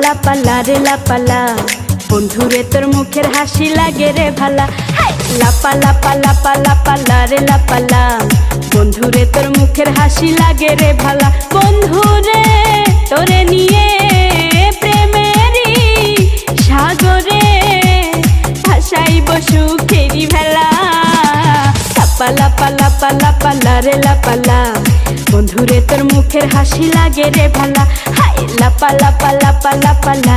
লাপালা রে লাপালা, বন্ধুরে তোর মুখের হাসি লাগে রে ভালা। লাপালা লাপালা রে লাপালা, বন্ধুরে তোর মুখের হাসি লাগে রে ভালা। বন্ধুরে তোরে নিয়ে প্রেমেরই সাগরে ভাসাইব সুখেরি ভেলা। লাপালা রে লাপালা, বন্ধুরে তোর মুখের হাসি লাগে রে ভালা। লাপালা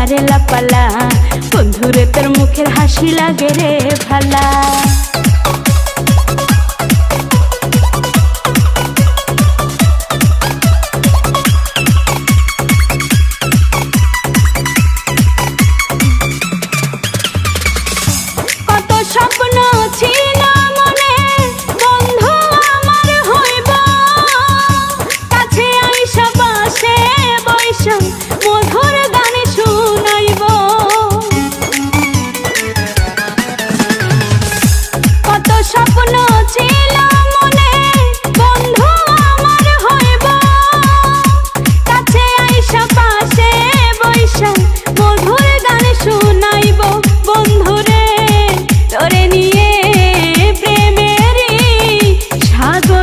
রে লাপালা, বন্ধুরে তোর মুখের হাসি লাগে রে ভালা।